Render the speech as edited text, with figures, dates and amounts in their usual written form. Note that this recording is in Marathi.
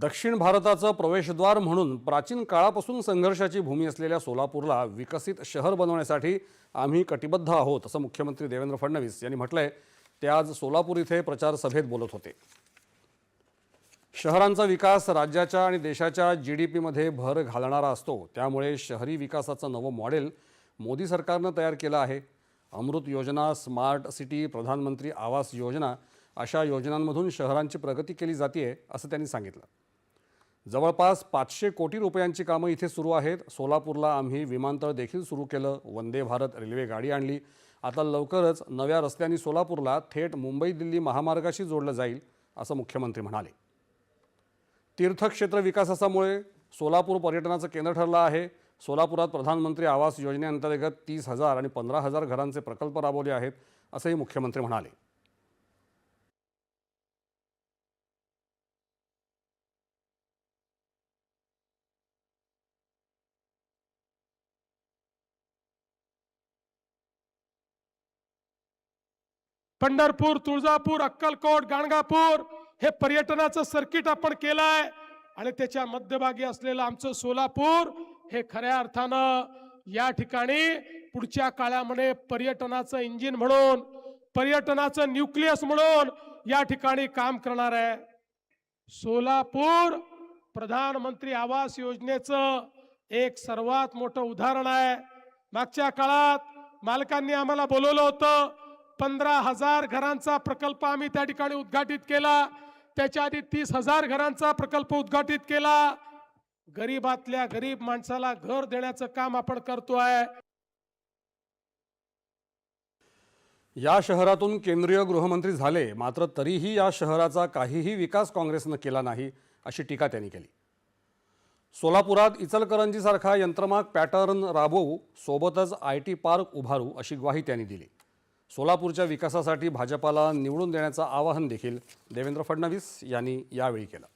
दक्षिण भारताचं प्रवेशद्वार म्हणून प्राचीन काळापासून संघर्षाची भूमी असलेल्या सोलापूरला विकसित शहर बनवण्यासाठी आम्ही कटिबद्ध आहोत असं मुख्यमंत्री देवेंद्र फडणवीस यांनी म्हटलंय। ते आज सोलापूर इथे प्रचार सभेत बोलत होते। शहरांचा विकास राज्याच्या आणि देशाच्या जीडीपी मध्ये भर घालणारा असतो, त्यामुळे शहरी विकासाचं नवं मॉडेल मोदी सरकारने तयार केलं आहे। अमृत योजना, स्मार्ट सिटी, प्रधानमंत्री आवास योजना अशा योजनांमधून शहरांची प्रगती केली जाते असं त्यांनी सांगितलं। जवळपास 500 कोटी रुपयांची कामं इथे सुरू आहेत। सोलापूरला आम्ही विमानतळ देखील सुरू केलं, वंदे भारत रेल्वे गाडी आणली। आता लवकरच नव्या रस्त्यांनी सोलापूरला थेट मुंबई दिल्ली महामार्गाशी जोडलं जाईल असं मुख्यमंत्री म्हणाले। तीर्थक्षेत्र विकासामुळे सोलापूर पर्यटनाचं केंद्र ठरलं आहे। सोलापुरात प्रधानमंत्री आवास योजनेअंतर्गत 30,000 आणि 15,000 घरांचे प्रकल्प राबवले आहेत असंही मुख्यमंत्री म्हणाले। पंढरपूर, तुळजापूर, अक्कलकोट, गाणगापूर हे पर्यटनाचं सर्किट आपण केलंय आणि त्याच्या मध्यभागी असलेलं आमचं सोलापूर हे खऱ्या अर्थानं या ठिकाणी पुढच्या काळामध्ये पर्यटनाचं इंजिन म्हणून, पर्यटनाचं न्यूक्लियस म्हणून या ठिकाणी काम करणार आहे। सोलापूर प्रधानमंत्री आवास योजनेचं एक सर्वात मोठं उदाहरण आहे। मागच्या काळात मालकांनी आम्हाला बोलवलं होतं, 15,000 घरांचा प्रकल्प आम्ही त्या ठिकाणी उद्घाटित केला। त्याच्या आधी 30,000 घरांचा प्रकल्प उद्घाटित केला। गरीबातल्या गरीब माणसाला घर देण्याचं काम आपण करतोय। या शहरातून केंद्रीय गृहमंत्री झाले, मात्र तरीही या शहराचा काहीही विकास काँग्रेसने केला नाही अशी टीका त्यांनी केली। सोलापुरात इचलकरंजीसारखा यंत्रमाग पॅटर्न राबवू, सोबतच IT पार्क उभारू अशी ग्वाही त्यांनी दिली। सोलापूरच्या विकासासाठी भाजपाला निवडून देण्याचं आवाहन देखील देवेंद्र फडणवीस यांनी यावेळी केलं।